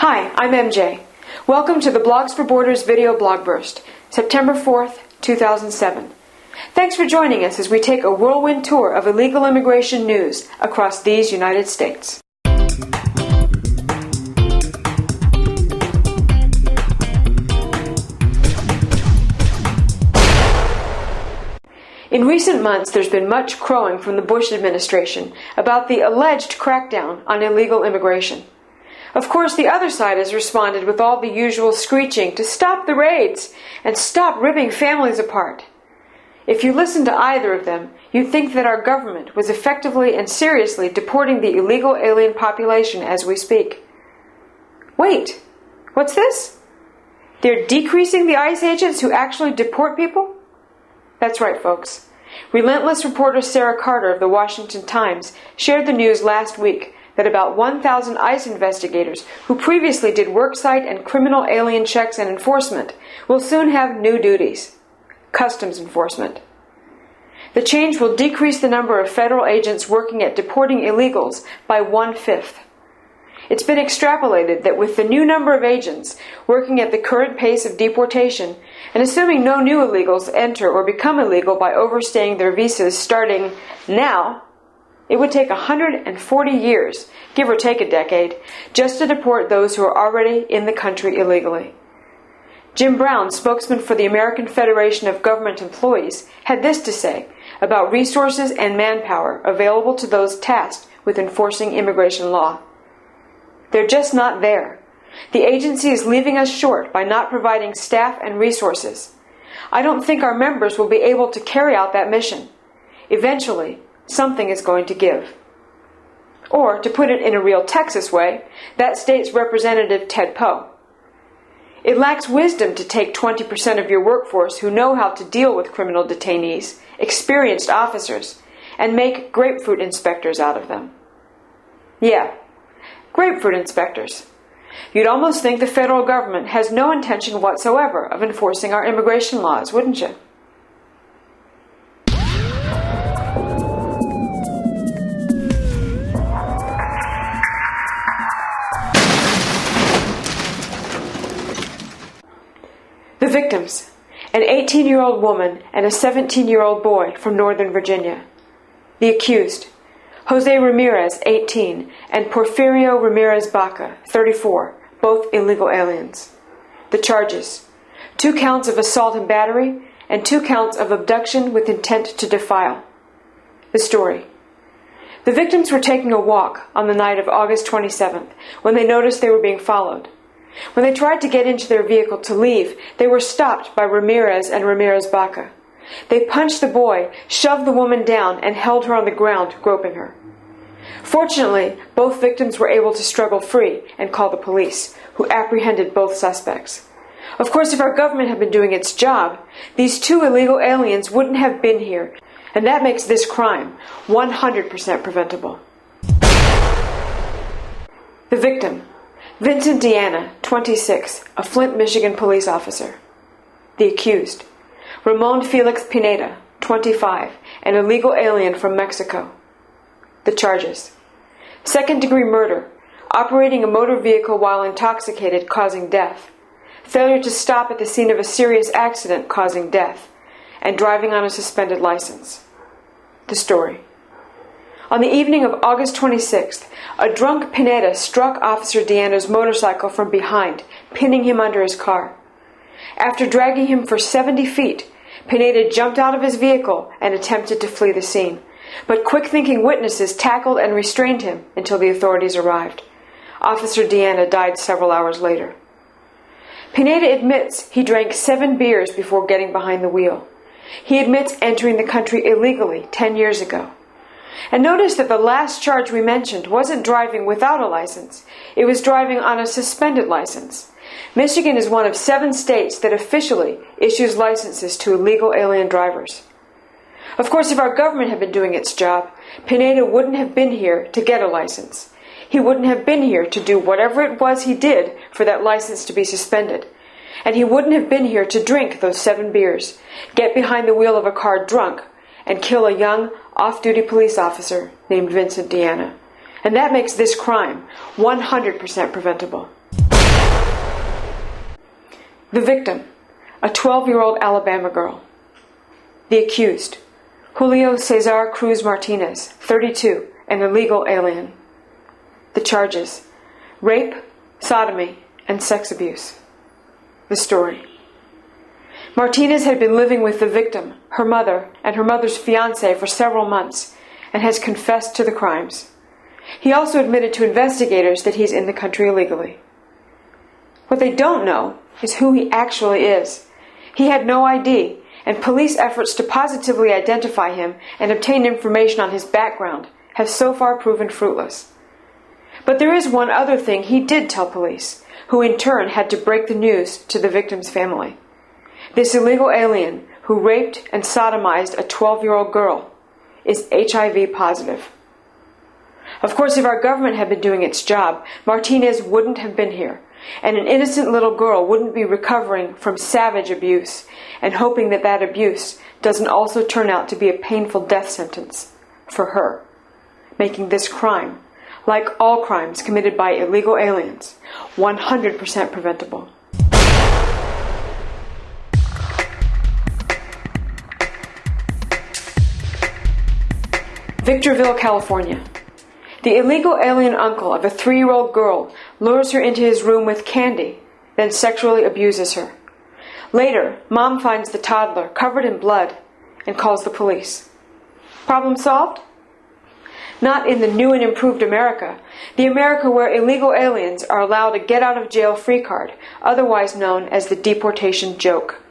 Hi, I'm MJ. Welcome to the Blogs4Borders video Blogburst, September 4th, 2007. Thanks for joining us as we take a whirlwind tour of illegal immigration news across these United States. In recent months, there's been much crowing from the Bush administration about the alleged crackdown on illegal immigration. Of course, the other side has responded with all the usual screeching to stop the raids and stop ripping families apart. If you listen to either of them, you'd think that our government was effectively and seriously deporting the illegal alien population as we speak. Wait, what's this? They're decreasing the ICE agents who actually deport people? That's right, folks. Relentless reporter Sarah Carter of the Washington Times shared the news last week that about 1,000 ICE investigators who previously did worksite and criminal alien checks and enforcement will soon have new duties: customs enforcement. The change will decrease the number of federal agents working at deporting illegals by 1/5. It's been extrapolated that with the new number of agents working at the current pace of deportation, and assuming no new illegals enter or become illegal by overstaying their visas starting now, it would take 140 years, give or take a decade, just to deport those who are already in the country illegally. Jim Brown, spokesman for the American Federation of Government Employees, had this to say about resources and manpower available to those tasked with enforcing immigration law. They're just not there. The agency is leaving us short by not providing staff and resources. I don't think our members will be able to carry out that mission. Eventually, something is going to give. Or, to put it in a real Texas way, that state's Representative Ted Poe. It lacks wisdom to take 20% of your workforce who know how to deal with criminal detainees, experienced officers, and make grapefruit inspectors out of them. Yeah, grapefruit inspectors. You'd almost think the federal government has no intention whatsoever of enforcing our immigration laws, wouldn't you? The victims: an 18-year-old woman and a 17-year-old boy from Northern Virginia. The accused: Jose Ramirez, 18, and Porfirio Ramirez Baca, 34, both illegal aliens. The charges: 2 counts of assault and battery, and 2 counts of abduction with intent to defile. The story: the victims were taking a walk on the night of August 27th when they noticed they were being followed. When they tried to get into their vehicle to leave, they were stopped by Ramirez and Ramirez Baca. They punched the boy, shoved the woman down, and held her on the ground, groping her. Fortunately, both victims were able to struggle free and call the police, who apprehended both suspects. Of course, if our government had been doing its job, these 2 illegal aliens wouldn't have been here, and that makes this crime 100% preventable. The victim: Vincent Deanna, 26, a Flint, Michigan police officer. The accused: Ramon Felix Pineda, 25, an illegal alien from Mexico. The charges: second-degree murder, operating a motor vehicle while intoxicated causing death, failure to stop at the scene of a serious accident causing death, and driving on a suspended license. The story: on the evening of August 26th, a drunk Pineda struck Officer Deanna's motorcycle from behind, pinning him under his car. After dragging him for 70 feet, Pineda jumped out of his vehicle and attempted to flee the scene, but quick-thinking witnesses tackled and restrained him until the authorities arrived. Officer Deanna died several hours later. Pineda admits he drank 7 beers before getting behind the wheel. He admits entering the country illegally 10 years ago. And notice that the last charge we mentioned wasn't driving without a license. It was driving on a suspended license. Michigan is one of 7 states that officially issues licenses to illegal alien drivers. Of course, if our government had been doing its job, Pineda wouldn't have been here to get a license. He wouldn't have been here to do whatever it was he did for that license to be suspended. And he wouldn't have been here to drink those 7 beers, get behind the wheel of a car drunk, and kill a young, off-duty police officer named Vincent Deanna. And that makes this crime 100% preventable. The victim, a 12-year-old Alabama girl. The accused, Julio Cesar Cruz Martinez, 32, an illegal alien. The charges, rape, sodomy, and sex abuse. The story. Martinez had been living with the victim, her mother, and her mother's fiancé for several months, and has confessed to the crimes. He also admitted to investigators that he's in the country illegally. What they don't know is who he actually is. He had no ID, and police efforts to positively identify him and obtain information on his background have so far proven fruitless. But there is one other thing he did tell police, who in turn had to break the news to the victim's family. This illegal alien, who raped and sodomized a 12-year-old girl, is HIV positive. Of course, if our government had been doing its job, Martinez wouldn't have been here, and an innocent little girl wouldn't be recovering from savage abuse and hoping that that abuse doesn't also turn out to be a painful death sentence for her, making this crime, like all crimes committed by illegal aliens, 100% preventable. Victorville, California. The illegal alien uncle of a 3-year-old girl lures her into his room with candy, then sexually abuses her. Later, mom finds the toddler covered in blood and calls the police. Problem solved? Not in the new and improved America, the America where illegal aliens are allowed a get-out-of-jail-free card, otherwise known as the Deportation Joke.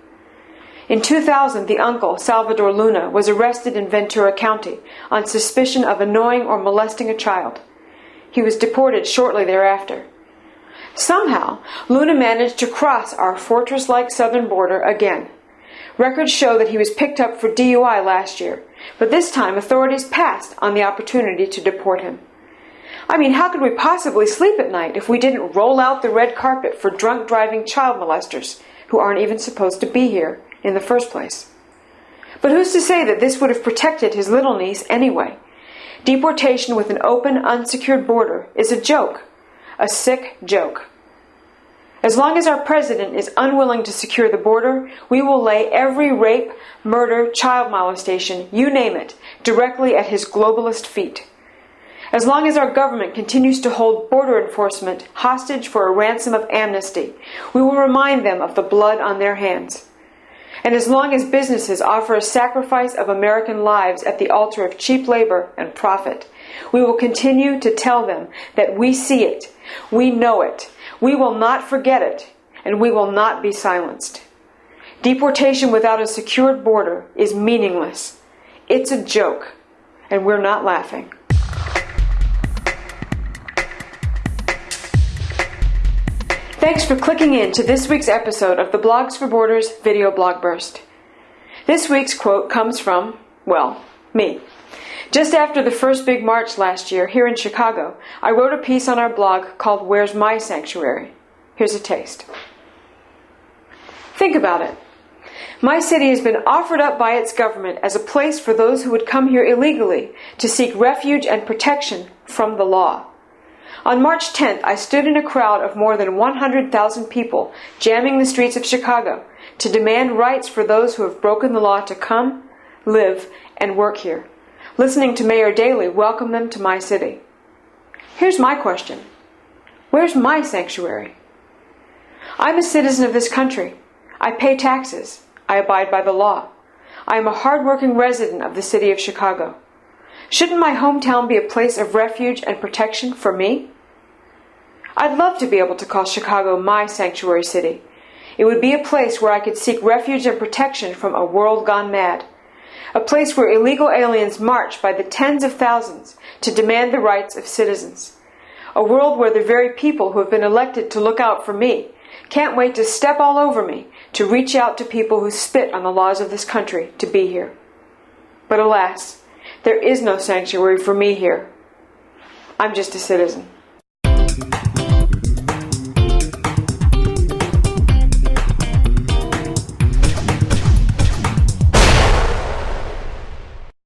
In 2000, the uncle, Salvador Luna, was arrested in Ventura County on suspicion of annoying or molesting a child. He was deported shortly thereafter. Somehow, Luna managed to cross our fortress-like southern border again. Records show that he was picked up for DUI last year, but this time authorities passed on the opportunity to deport him. I mean, how could we possibly sleep at night if we didn't roll out the red carpet for drunk driving child molesters who aren't even supposed to be here in the first place? But who's to say that this would have protected his little niece anyway? Deportation with an open, unsecured border is a joke, a sick joke. As long as our president is unwilling to secure the border, we will lay every rape, murder, child molestation, you name it, directly at his globalist feet. As long as our government continues to hold border enforcement hostage for a ransom of amnesty, we will remind them of the blood on their hands. And as long as businesses offer a sacrifice of American lives at the altar of cheap labor and profit, we will continue to tell them that we see it, we know it, we will not forget it, and we will not be silenced. Deportation without a secured border is meaningless. It's a joke, and we're not laughing. Thanks for clicking in to this week's episode of the Blogs4Borders video Blogburst. This week's quote comes from, well, me. Just after the first big march last year here in Chicago, I wrote a piece on our blog called Where's My Sanctuary? Here's a taste. Think about it. My city has been offered up by its government as a place for those who would come here illegally to seek refuge and protection from the law. On March 10th, I stood in a crowd of more than 100,000 people jamming the streets of Chicago to demand rights for those who have broken the law to come, live, and work here, listening to Mayor Daley welcome them to my city. Here's my question. Where's my sanctuary? I'm a citizen of this country. I pay taxes. I abide by the law. I am a hard-working resident of the city of Chicago. Shouldn't my hometown be a place of refuge and protection for me? I'd love to be able to call Chicago my sanctuary city. It would be a place where I could seek refuge and protection from a world gone mad. A place where illegal aliens march by the tens of thousands to demand the rights of citizens. A world where the very people who have been elected to look out for me can't wait to step all over me to reach out to people who spit on the laws of this country to be here. But alas, there is no sanctuary for me here. I'm just a citizen.